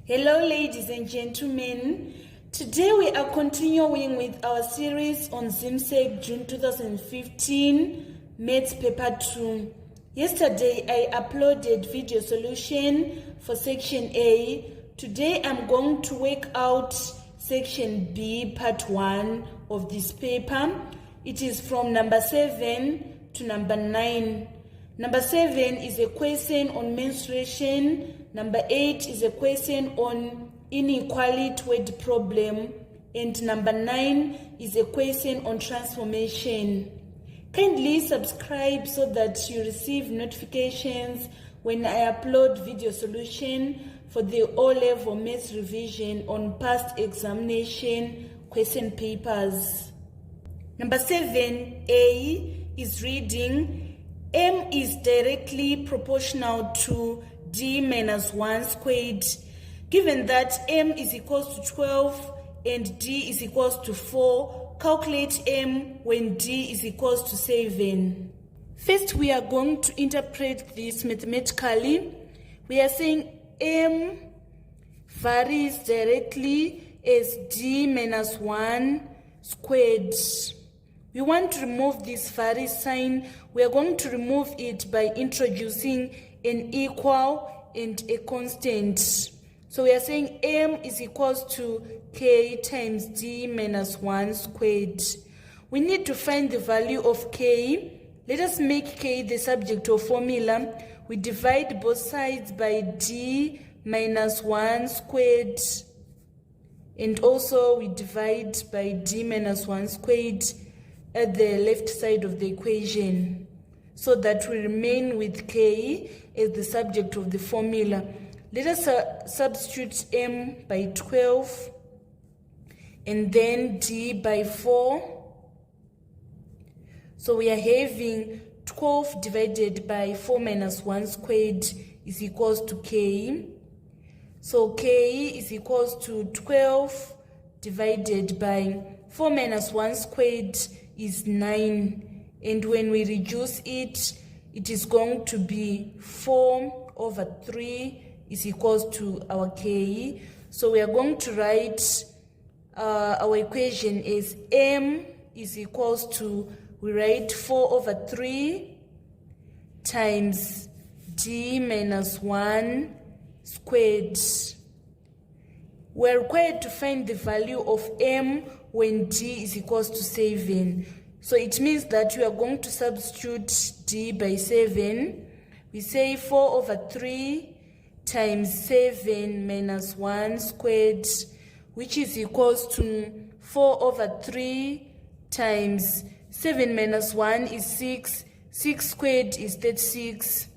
Hello ladies and gentlemen, today we are continuing with our series on Zimsec June 2015 Maths Paper 2. Yesterday I uploaded video solution for section A. Today I'm going to work out section B part 1 of this paper. It is from number 7 to number 9. Number 7 is a question on mensuration. Number 8 is a question on inequality word problem. And number 9 is a question on transformation. Kindly subscribe so that you receive notifications when I upload video solution for the O-level maths revision on past examination question papers. Number 7A is reading M is directly proportional to D minus 1 squared. Given that M is equals to 12 and D is equals to 4, calculate M when D is equals to 7. First, we are going to interpret this mathematically. We are saying M varies directly as D minus 1 squared. We want to remove this varies sign. We are going to remove it by introducing an equal and a constant. So we are saying M is equals to K times D minus 1 squared. We need to find the value of K. Let us make K the subject of formula. We divide both sides by D minus 1 squared. And also we divide by D minus 1 squared at the left side of the equation, so that we remain with K as the subject of the formula. Let us substitute M by 12 and then D by 4. So we are having 12 divided by 4 minus 1 squared is equals to K. So K is equals to 12 divided by 4 minus 1 squared is 9. And when we reduce it, it is going to be 4 over 3 is equals to our K. So we are going to write our equation as M is equals to, we write 4 over 3 times D minus 1 squared. We are required to find the value of M when D is equals to 7. So it means that we are going to substitute D by 7. We say 4 over 3 times 7 minus 1 squared, which is equals to 4 over 3 times 7 minus 1 is 6. 6 squared is 36.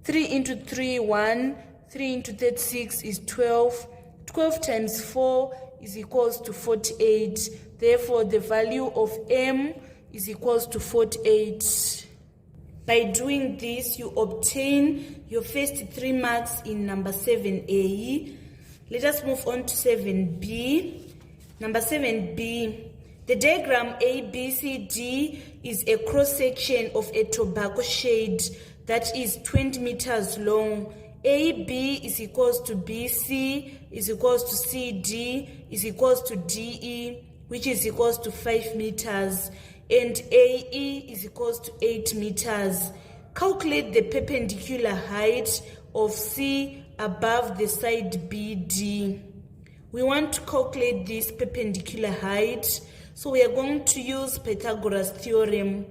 3 into 3, 1. 3 into 36 is 12. 12 times 4 is equals to 48. Therefore, the value of M is equals to 48. By doing this, you obtain your first 3 marks in number 7A. Let us move on to 7B. Number 7B. The diagram ABCD is a cross-section of a tobacco shade that is 20 meters long. AB is equals to BC is equals to CD is equals to DE, which is equals to 5 meters, and AE is equals to 8 meters. Calculate the perpendicular height of C above the side BD. We want to calculate this perpendicular height, so we are going to use Pythagoras theorem.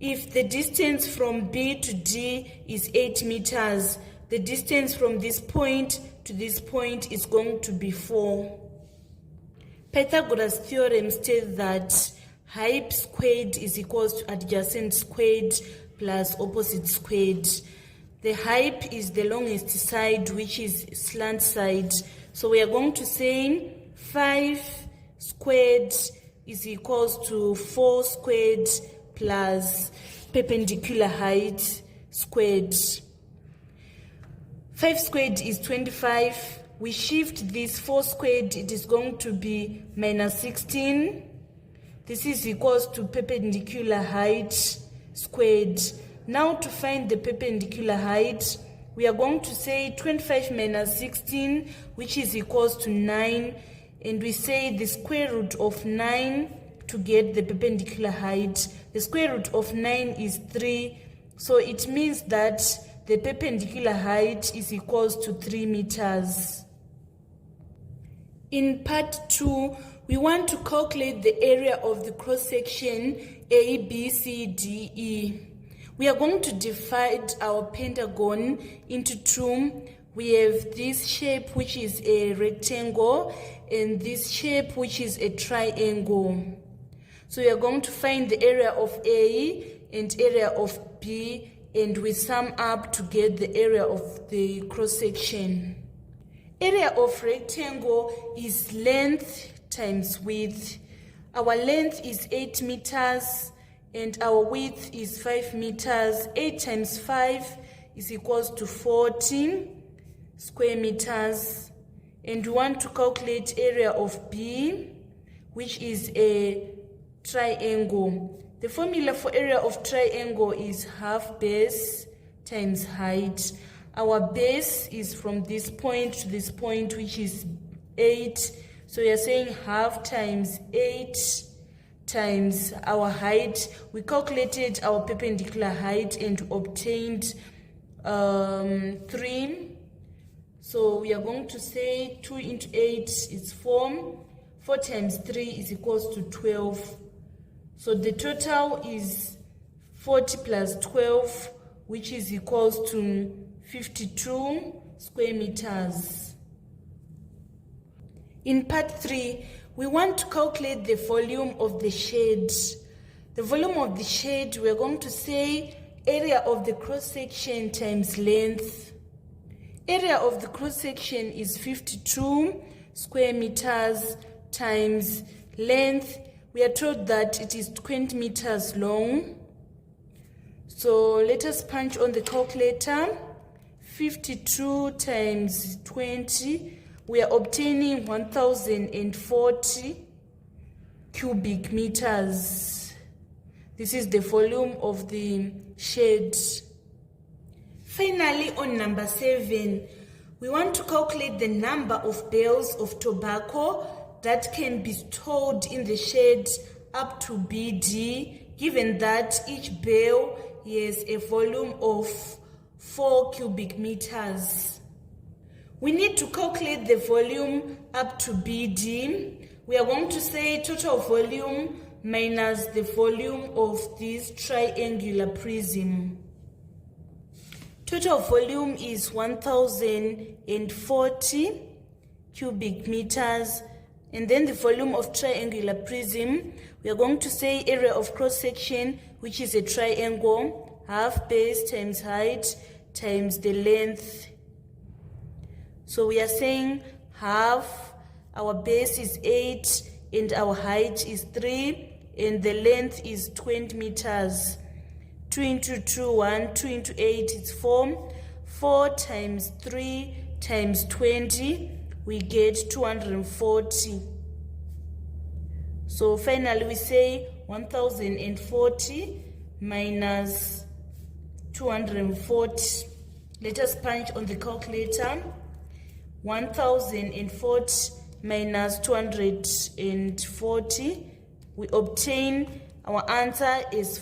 If the distance from B to D is 8 meters, the distance from this point to this point is going to be 4. Pythagoras theorem states that height squared is equals to adjacent squared plus opposite squared. The height is the longest side, which is slant side. So we are going to say 5 squared is equals to 4 squared plus perpendicular height squared. 5 squared is 25. We shift this 4 squared, it is going to be minus 16. This is equals to perpendicular height squared. Now to find the perpendicular height, we are going to say 25 minus 16, which is equals to 9, and we say the square root of 9 to get the perpendicular height. The square root of 9 is 3, so it means that the perpendicular height is equals to 3 meters. In part 2, we want to calculate the area of the cross-section A, B, C, D, E. We are going to divide our pentagon into two. We have this shape which is a rectangle and this shape which is a triangle. So we are going to find the area of A and area of B, and we sum up to get the area of the cross-section. Area of rectangle is length times width. Our length is 8 meters and our width is 5 meters. 8 times 5 is equals to 14 square meters. And we want to calculate area of B, which is a triangle. The formula for area of triangle is half base times height. Our base is from this point to this point, which is 8. So we are saying half times 8 times our height. We calculated our perpendicular height and obtained 3. So we are going to say 2 into 8 is 4. 4 times 3 is equals to 12. So the total is 40 plus 12, which is equals to 52 square meters. In part 3, we want to calculate the volume of the shade. The volume of the shade, we are going to say area of the cross-section times length. Area of the cross-section is 52 square meters times length. We are told that it is 20 meters long. So let us punch on the calculator. 52 times 20, we are obtaining 1040 cubic meters. This is the volume of the shade. Finally, on number 7, we want to calculate the number of bales of tobacco that can be stored in the shade up to BD, given that each bale has a volume of 4 cubic meters. We need to calculate the volume up to BD. We are going to say total volume minus the volume of this triangular prism. Total volume is 1040 cubic meters. And then the volume of triangular prism, we are going to say area of cross-section, which is a triangle, half base times height times the length. So we are saying half, our base is 8 and our height is 3 and the length is 20 meters. 2 into 2, 1, 2 into 8 is 4. 4 times 3 times 20, we get 240. So finally we say 1040 minus 240. Let us punch on the calculator. 1040 minus 240. We obtain our answer is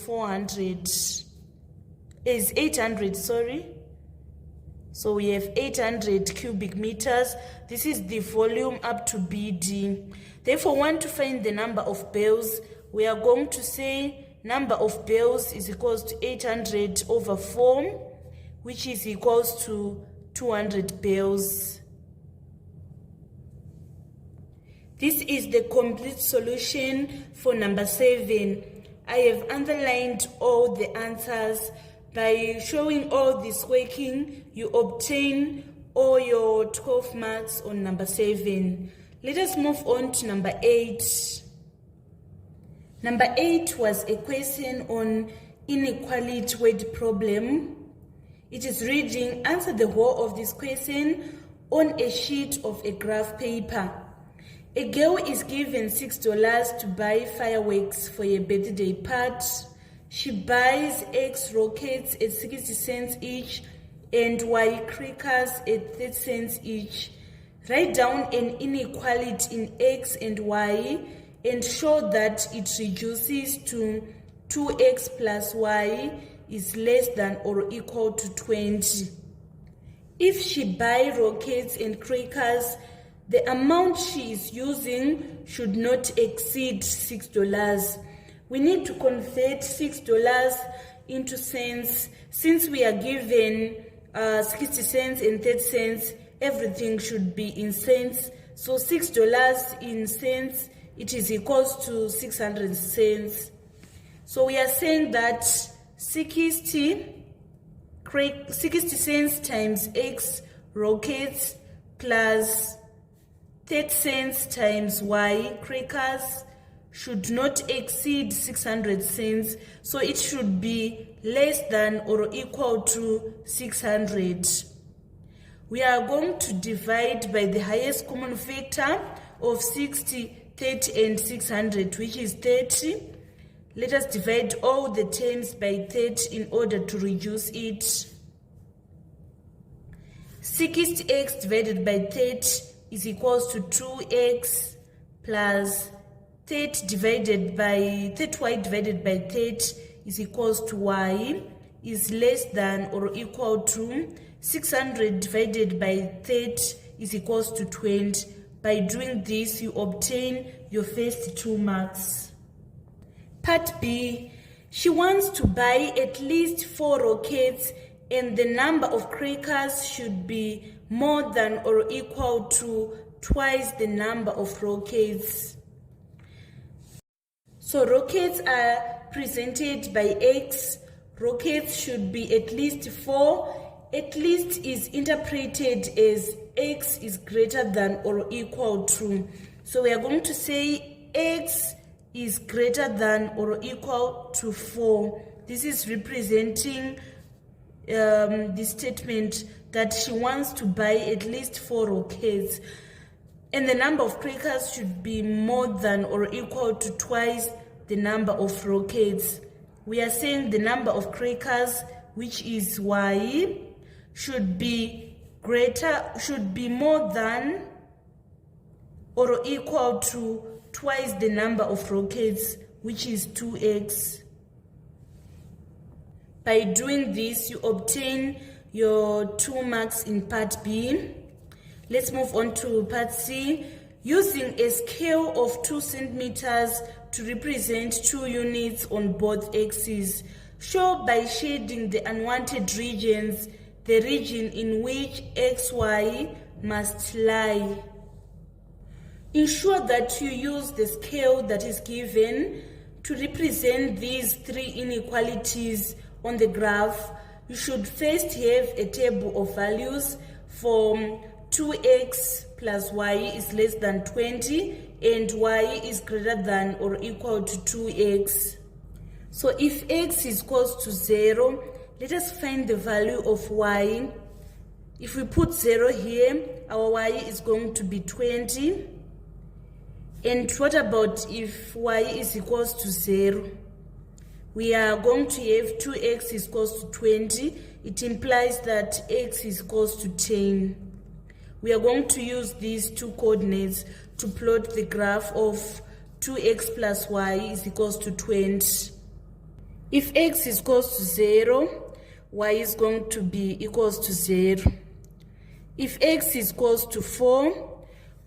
800, sorry. So we have 800 cubic meters. This is the volume up to BD. Therefore, we want to find the number of bales. We are going to say number of bales is equals to 800 over 4, which is equals to 200 bales. This is the complete solution for number 7. I have underlined all the answers. By showing all this working, you obtain all your 12 marks on number 7. Let us move on to number 8. Number 8 was a question on inequality word problem. It is reading, answer the whole of this question on a sheet of a graph paper. A girl is given $6 to buy fireworks for a birthday party. She buys X rockets at 60 cents each and Y crackers at 30 cents each. Write down an inequality in X and Y and show that it reduces to 2X plus Y is less than or equal to 20. If she buys rockets and crackers, the amount she is using should not exceed $6. We need to convert $6 into cents. Since we are given 60 cents and 30 cents, everything should be in cents. So $6 in cents, it is equals to 600 cents. So we are saying that 60 cents times X rockets plus 30 cents times Y crackers should not exceed 600 cents. So it should be less than or equal to 600. We are going to divide by the highest common factor of 60, 30, and 600, which is 30. Let us divide all the terms by 30 in order to reduce it. 60x divided by 30 is equals to 2x plus 30y divided by 30 is equals to y is less than or equal to 600 divided by 30 is equals to 20. By doing this, you obtain your first 2 marks. Part B, she wants to buy at least 4 rockets and the number of crackers should be more than or equal to twice the number of rockets. So rockets are presented by X. Rockets should be at least 4. At least is interpreted as X is greater than or equal to. So we are going to say X is greater than or equal to 4. This is representing the statement that she wants to buy at least 4 rockets. And the number of crackers should be more than or equal to twice the number of rockets. We are saying the number of crackers, which is Y, should be more than or equal to twice the number of rockets, which is 2x. By doing this, you obtain your 2 marks in part B. Let's move on to part C. Using a scale of 2 centimeters to represent 2 units on both axes, show by shading the unwanted regions the region in which XY must lie. Ensure that you use the scale that is given to represent these 3 inequalities on the graph. You should first have a table of values for 2x plus y is less than 20 and y is greater than or equal to 2x. So if x is equals to 0, let us find the value of y. If we put 0 here, our y is going to be 20. And what about if y is equals to 0? We are going to have 2x is equals to 20. It implies that x is equals to 10. We are going to use these 2 coordinates to plot the graph of 2x plus y is equals to 20. If x is equals to 0, y is going to be equals to 0. If x is equals to 4,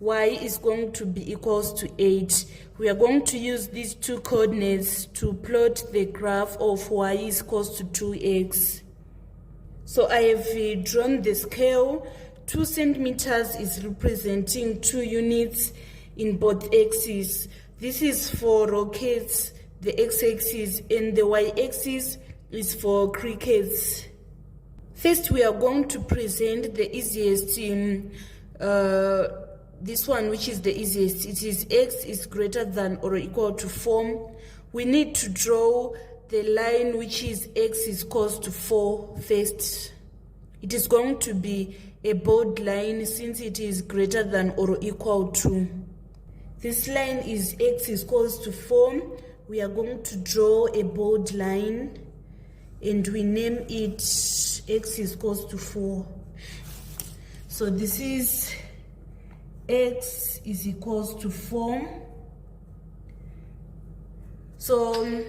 y is going to be equals to 8. We are going to use these 2 coordinates to plot the graph of y is equals to 2x. So I have drawn the scale. 2 centimeters is representing 2 units in both axes. This is for rockets, the x-axis, and the y-axis is for crickets. First, we are going to present the easiest this one, which is the easiest. It is x is greater than or equal to 4. We need to draw the line which is x is equals to 4 first. It is going to be a bold line since it is greater than or equal to. This line is x is equals to 4. We are going to draw a bold line. and we name it x is equals to 4. So this is x is equals to 4. So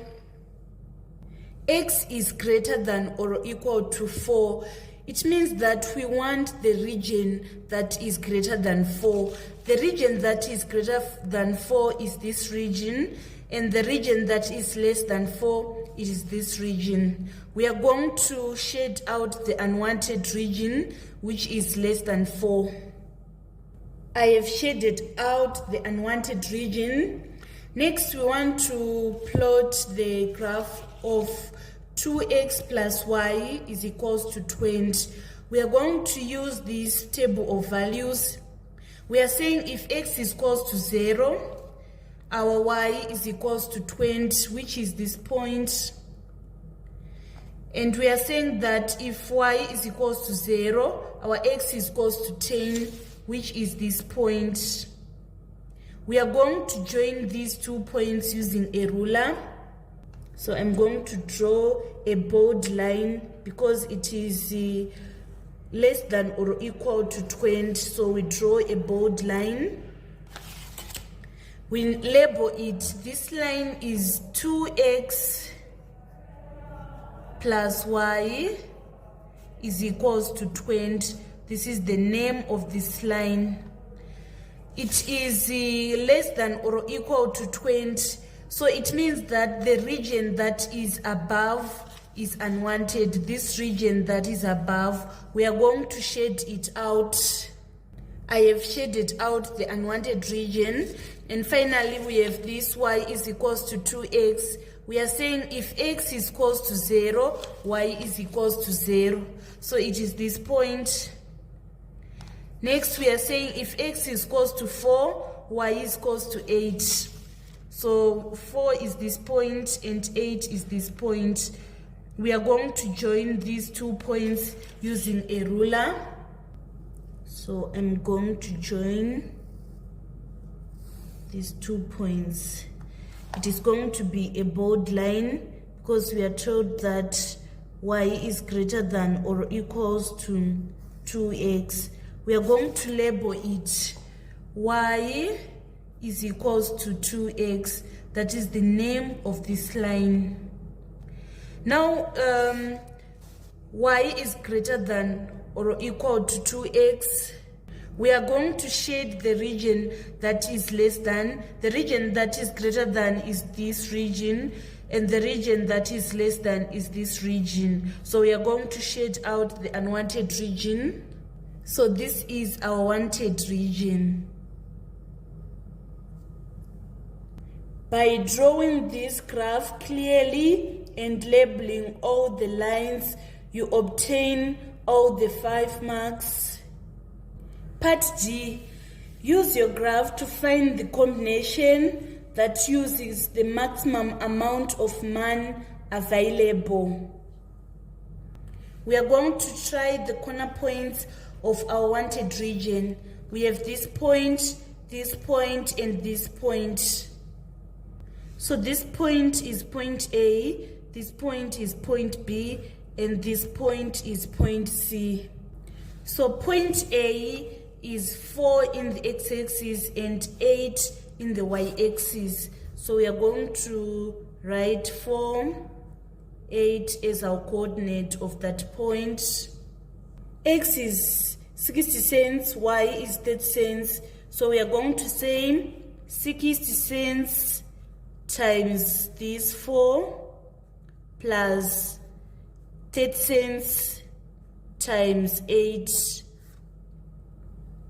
x is greater than or equal to 4. It means that we want the region that is greater than 4. The region that is greater than 4 is this region, and the region that is less than 4 is this region. We are going to shade out the unwanted region, which is less than 4. I have shaded out the unwanted region. Next, we want to plot the graph of 2x plus y is equals to 20. We are going to use this table of values. We are saying if x is equals to 0, our y is equals to 20, which is this point. And we are saying that if y is equals to 0, our x is equals to 10, which is this point. We are going to join these 2 points using a ruler. So I'm going to draw a bold line because it is less than or equal to 20. So we draw a bold line. We label it. This line is 2x plus y is equals to 20. This is the name of this line. It is less than or equal to 20. So it means that the region that is above is unwanted. This region that is above, we are going to shade it out. I have shaded out the unwanted region. And finally, we have this y is equals to 2x. We are saying if x is equals to 0, y is equals to 0. So it is this point. Next, we are saying if x is equals to 4, y is equals to 8. So 4 is this point and 8 is this point. We are going to join these 2 points using a ruler. So I'm going to join these 2 points. It is going to be a bold line because we are told that y is greater than or equals to 2x. We are going to label it y is equals to 2x. That is the name of this line. Now, y is greater than or equal to 2x. We are going to shade the region that is less than. The region that is greater than is this region, and the region that is less than is this region. So we are going to shade out the unwanted region. So this is our wanted region. By drawing this graph clearly and labeling all the lines, you obtain all the 5 marks. Part D. Use your graph to find the combination that uses the maximum amount of man available. We are going to try the corner points of our wanted region. We have this point, and this point. So this point is point A, this point is point B, and this point is point C. So point A is 4 in the x-axis and 8 in the y-axis. So we are going to write 4, 8 as our coordinate of that point. X is 60 cents, y is 30 cents. So we are going to say 60 cents times this 4 plus 30 cents times 8.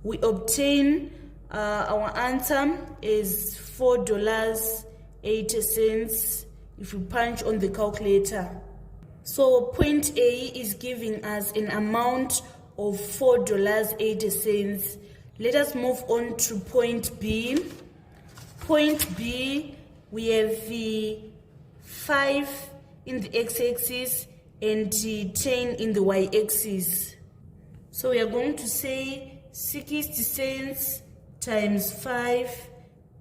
We obtain our answer is $4.80 if we punch on the calculator. So point A is giving us an amount of $4.80. Let us move on to point B. Point B, we have the 5 in the x-axis and 10 in the y-axis. So we are going to say 60 cents times 5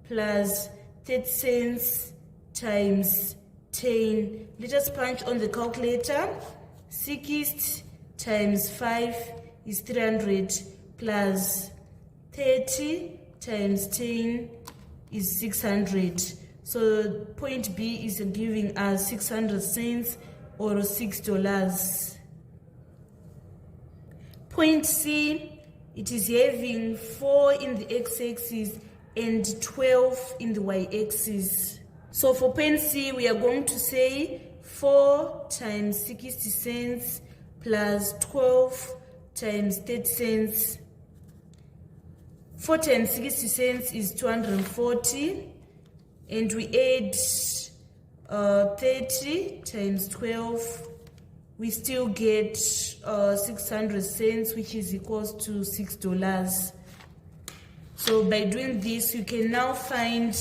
plus 30 cents times 10. Let us punch on the calculator. 60 times 5 is 300 plus 30 times 10 is 600. So point B is giving us 600 cents or $6. Point C, it is having 4 in the x-axis and 12 in the y-axis. So for point C, we are going to say 4 times 60 cents plus 12 times 30 cents. 4 times 60 cents is 240, and we add 30 times 12. We still get 600 cents, which is equals to $6. So by doing this, you can now find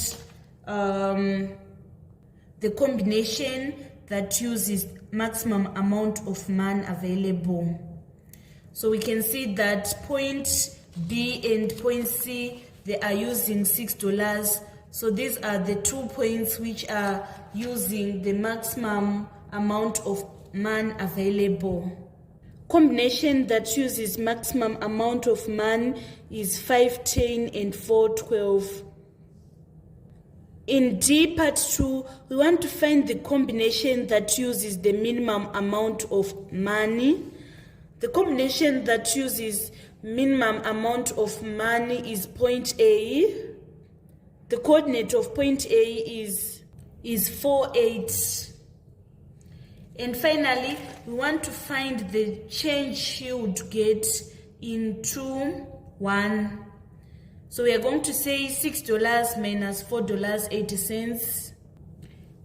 the combination that uses maximum amount of man available. So we can see that point B and point C, they are using $6. So these are the 2 points which are using the maximum amount of man available. Combination that uses maximum amount of man is 510 and 412. In D part 2, we want to find the combination that uses the minimum amount of money. The combination that uses minimum amount of money is point A. The coordinate of point A is 4, 8. And finally, we want to find the change he would get in 2, 1. So we are going to say $6 minus $4.80.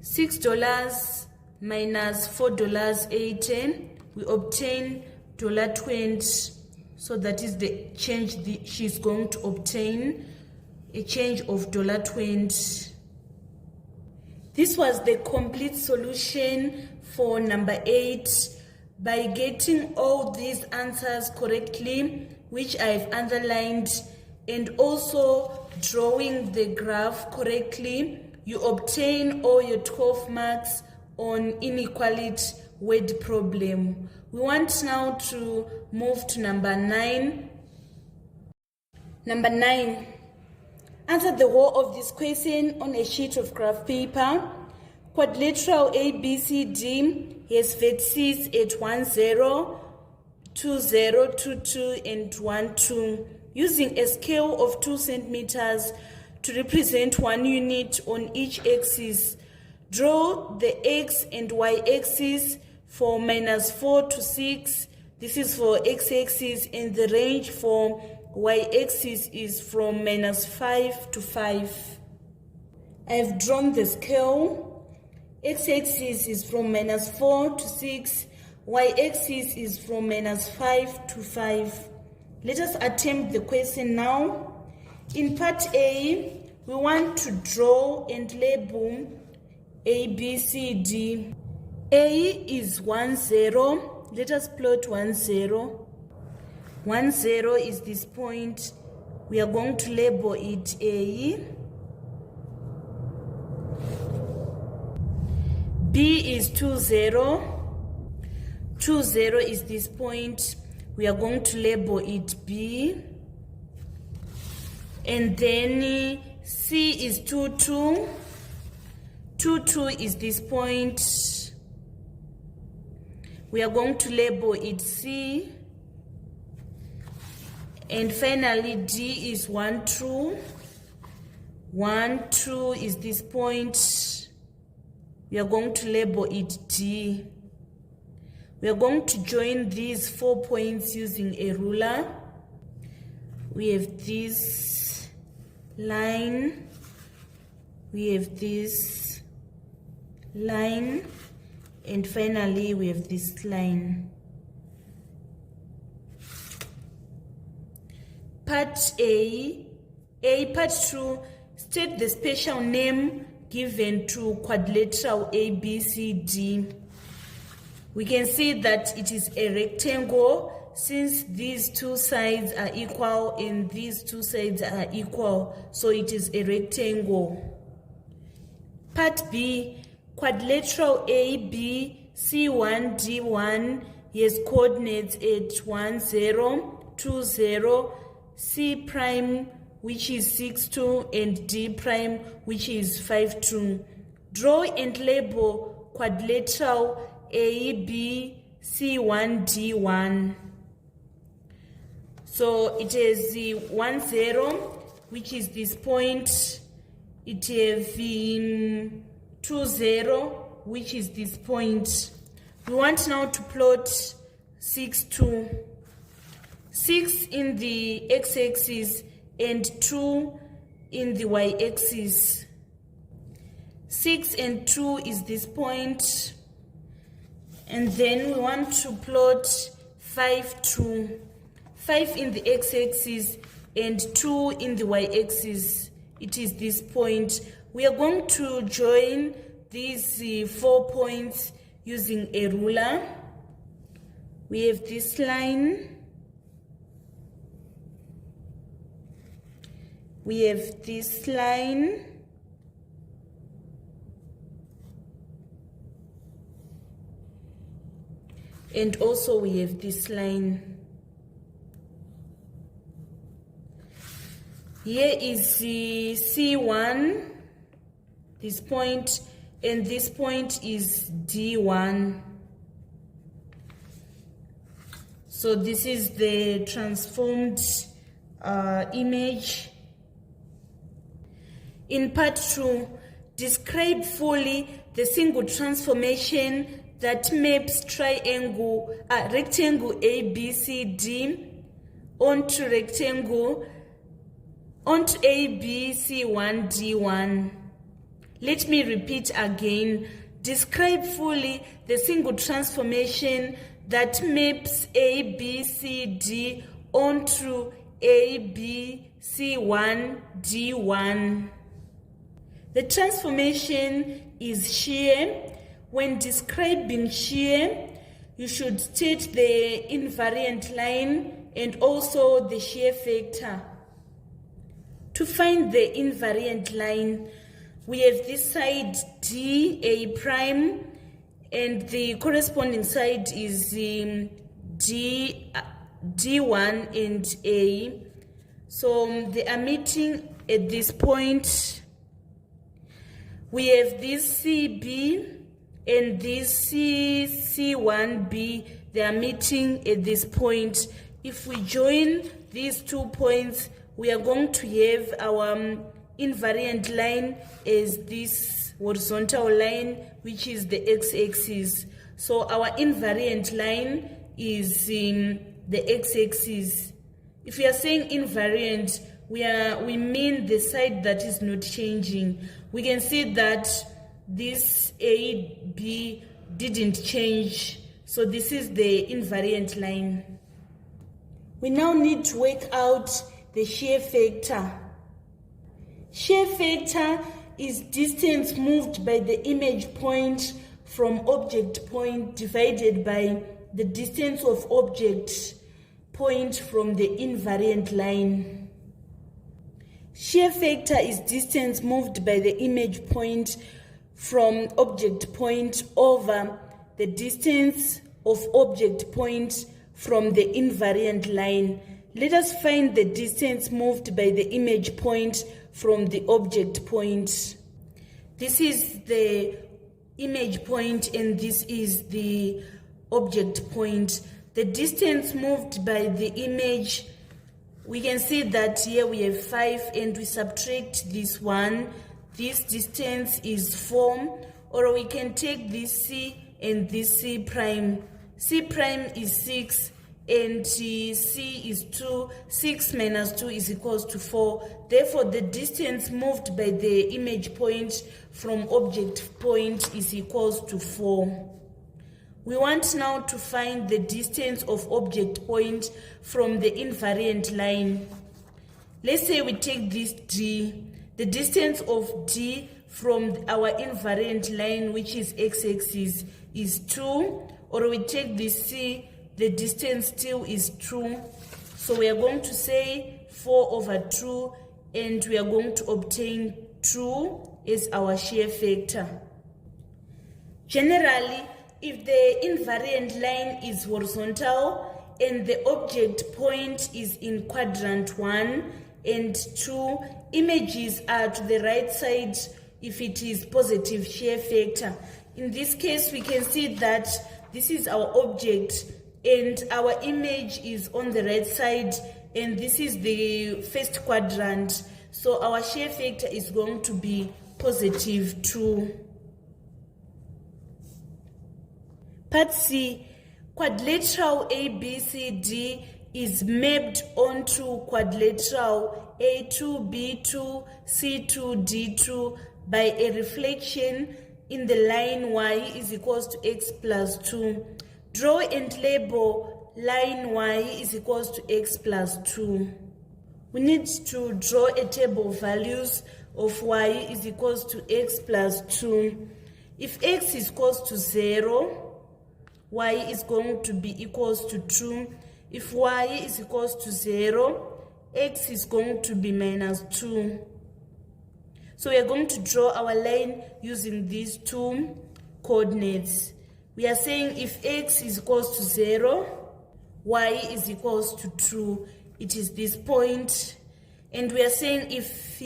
$6 minus $4.80. We obtain $20. So that is the change she's going to obtain, a change of $20. This was the complete solution for number 8. By getting all these answers correctly, which I've underlined, and also drawing the graph correctly, you obtain all your 12 marks on inequality word problem. We want now to move to number 9. Number 9. Answer the whole of this question on a sheet of graph paper. Quadrilateral ABCD has vertices at 10, 20, 22, and 12. Using a scale of 2 centimeters to represent 1 unit on each axis, draw the x and y axis for -4 to 6. This is for x-axis, and the range for y-axis is from -5 to 5. I've drawn the scale. X-axis is from -4 to 6. Y-axis is from -5 to 5. Let us attempt the question now. In part A, we want to draw and label A, B, C, D. A is 10. Let us plot 10. 10 is this point. We are going to label it A. B is 20. 20 is this point. We are going to label it B. And then C is 22. 22 is this point. We are going to label it C. And finally, D is 12. 12 is this point. We are going to label it D. We are going to join these 4 points using a ruler. We have this line. We have this line. And finally, we have this line. Part A. Part 2. State the special name given to quadrilateral ABCD. We can see that it is a rectangle since these 2 sides are equal and these 2 sides are equal. So it is a rectangle. Part B. Quadrilateral ABC1D1 has coordinates at 1, 0, 2, 0, C prime which is 6, 2, and D prime which is 5, 2. Draw and label quadrilateral ABC1D1. So it has the 1, 0, which is this point. It has the 2, 0, which is this point. We want now to plot 6, 2. 6 in the x-axis and 2 in the y-axis. 6 and 2 is this point. And then we want to plot 5, 2. 5 in the x-axis and 2 in the y-axis. It is this point. We are going to join these 4 points using a ruler. We have this line. We have this line. And also we have this line. Here is the C1, this point, and this point is D1. So this is the transformed image. In part 2, describe fully the single transformation that maps rectangle ABCD onto ABC1D1. Let me repeat again. Describe fully the single transformation that maps ABCD onto ABC1D1. The transformation is shear. When describing shear, you should state the invariant line and also the shear factor. To find the invariant line, we have this side D, A prime, and the corresponding side is D1 and A. So they are meeting at this point. We have this CB and this C1B. They are meeting at this point. If we join these 2 points, we are going to have our invariant line as this horizontal line, which is the x-axis. So our invariant line is in the x-axis. If we are saying invariant, we mean the side that is not changing. We can see that this AB didn't change. So this is the invariant line. We now need to work out the shear factor. Shear factor is distance moved by the image point from object point divided by the distance of object point from the invariant line. Shear factor is distance moved by the image point from object point over the distance of object point from the invariant line. Let us find the distance moved by the image point from the object point. This is the image point and this is the object point. The distance moved by the image, we can see that here we have 5 and we subtract this 1. This distance is 4, or we can take this C and this C prime. C prime is 6 and C is 2. 6 minus 2 is equals to 4. Therefore, the distance moved by the image point from object point is equals to 4. We want now to find the distance of object point from the invariant line. Let's say we take this D. The distance of D from our invariant line, which is x-axis, is 2. Or we take this C, the distance still is 2. So we are going to say 4 over 2, and we are going to obtain 2 as our shear factor. Generally, if the invariant line is horizontal and the object point is in quadrant 1 and 2, images are to the right side if it is positive shear factor. In this case, we can see that this is our object and our image is on the right side, and this is the first quadrant. So our shear factor is going to be positive 2. Part C, quadrilateral ABCD is mapped onto quadrilateral A2, B2, C2, D2 by a reflection in the line y is equals to x plus 2. Draw and label line y is equals to x plus 2. We need to draw a table of values of y is equals to x plus 2. If x is equals to 0, y is going to be equals to 2. If y is equals to 0, x is going to be minus 2. So we are going to draw our line using these two coordinates. We are saying if x is equals to 0, y is equals to 2. It is this point. And we are saying if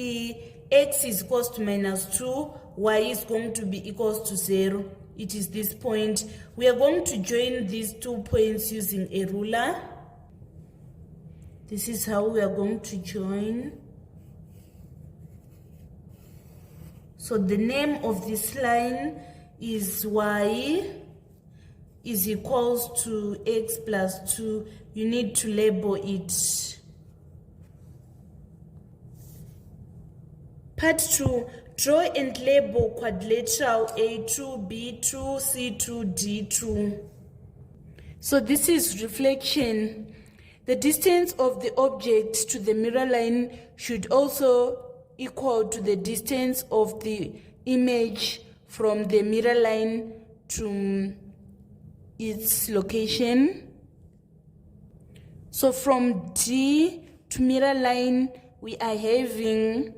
x is equals to minus 2, y is going to be equals to 0. It is this point. We are going to join these 2 points using a ruler. This is how we are going to join. So the name of this line is y is equals to x plus 2. You need to label it. Part 2. Draw and label quadrilateral A2, B2, C2, D2. So this is reflection. The distance of the object to the mirror line should also equal to the distance of the image from the mirror line to its location. So from D to mirror line, we are having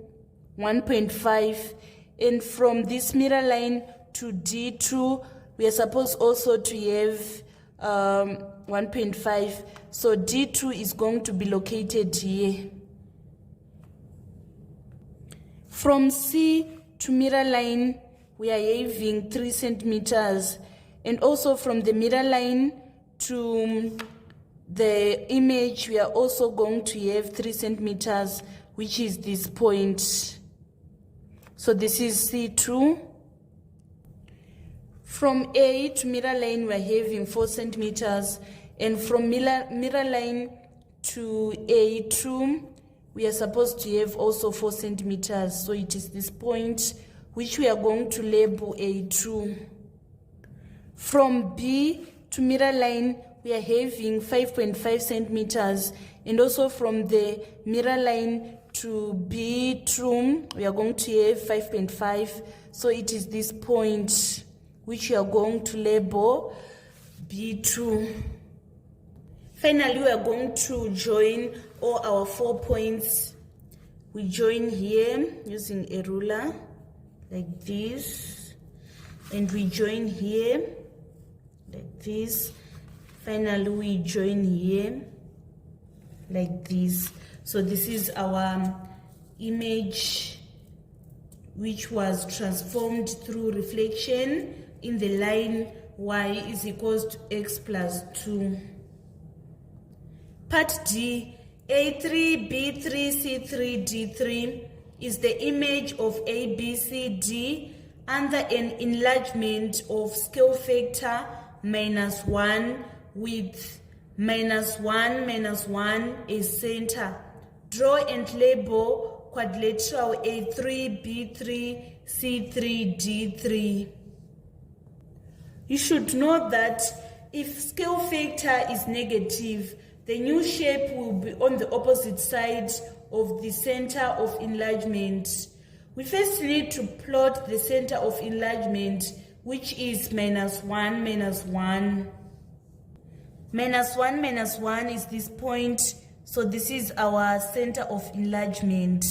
1.5, and from this mirror line to D2, we are supposed also to have 1.5. So D2 is going to be located here. From C to mirror line, we are having 3 centimeters, and also from the mirror line to the image, we are also going to have 3 centimeters, which is this point. So this is C2. From A to mirror line, we are having 4 centimeters, and from mirror line to A2, we are supposed to have also 4 centimeters. So it is this point, which we are going to label A2. From B to mirror line, we are having 5.5 centimeters, and also from the mirror line to B2, we are going to have 5.5. So it is this point, which we are going to label B2. Finally, we are going to join all our 4 points. We join here using a ruler like this, and we join here like this. Finally, we join here like this. So this is our image, which was transformed through reflection in the line y is equals to x plus 2. Part D, A3, B3, C3, D3 is the image of A, B, C, D under an enlargement of scale factor -1 with -1 as center. Draw and label quadrilateral A3, B3, C3, D3. You should know that if scale factor is negative, the new shape will be on the opposite side of the center of enlargement. We first need to plot the center of enlargement, which is -1, -1. -1 is this point, so this is our center of enlargement.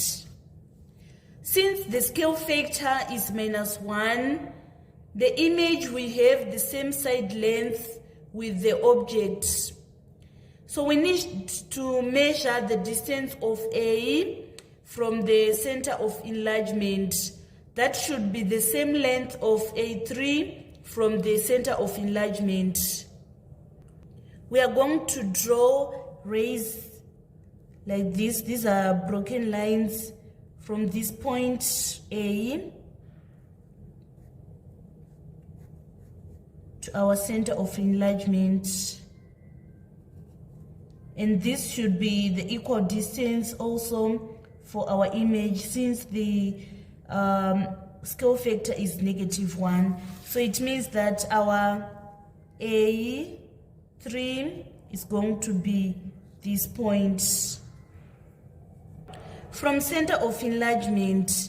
Since the scale factor is -1, the image will have the same side length with the object. So we need to measure the distance of A from the center of enlargement. That should be the same length of A3 from the center of enlargement. We are going to draw rays like this. These are broken lines from this point A to our center of enlargement. And this should be the equal distance also for our image, since the scale factor is -1. So it means that our A3 is going to be this point. From center of enlargement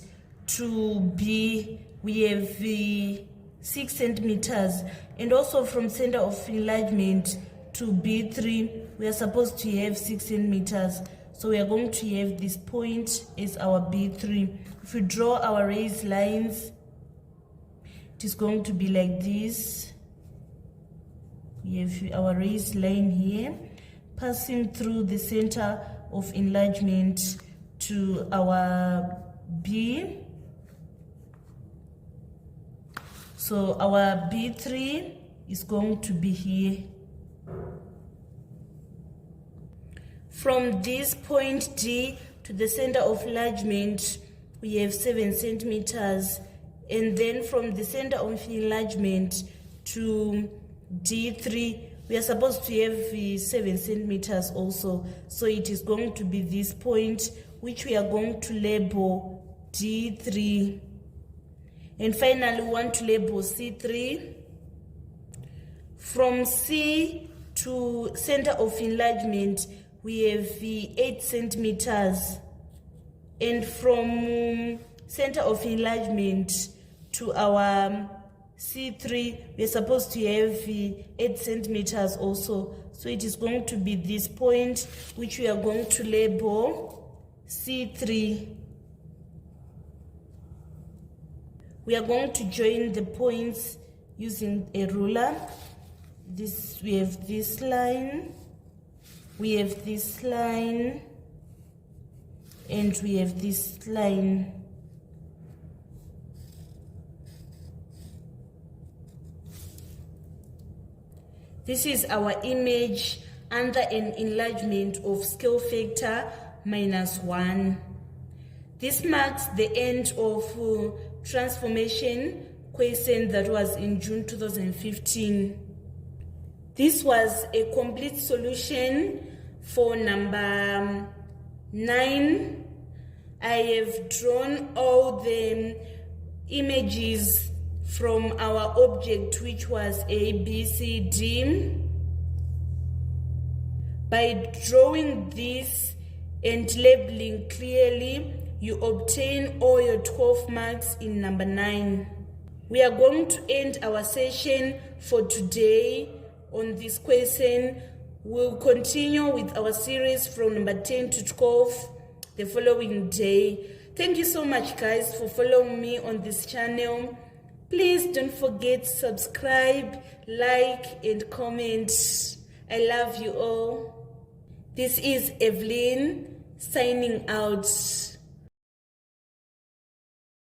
to B, we have 6 centimeters, and also from center of enlargement to B3, we are supposed to have 6 centimeters. So we are going to have this point as our B3. If we draw our raised lines, it is going to be like this. We have our raised line here, passing through the center of enlargement to our B. So our B3 is going to be here. From this point D to the center of enlargement, we have 7 centimeters. And then from the center of enlargement to D3, we are supposed to have 7 centimeters also. So it is going to be this point, which we are going to label D3. And finally, we want to label C3. From C to center of enlargement, we have 8 centimeters. And from center of enlargement to our C3, we are supposed to have 8 centimeters also. So it is going to be this point, which we are going to label C3. We are going to join the points using a ruler. We have this line, we have this line, and we have this line. This is our image under an enlargement of scale factor -1. This marks the end of transformation question that was in June 2015. This was a complete solution for number 9. I have drawn all the images from our object, which was A, B, C, D. By drawing this and labeling clearly, you obtain all your 12 marks in number 9. We are going to end our session for today on this question. We'll continue with our series from number 10 to 12 the following day. Thank you so much, guys, for following me on this channel. Please don't forget to subscribe, like, and comment. I love you all. This is Evelyn signing out.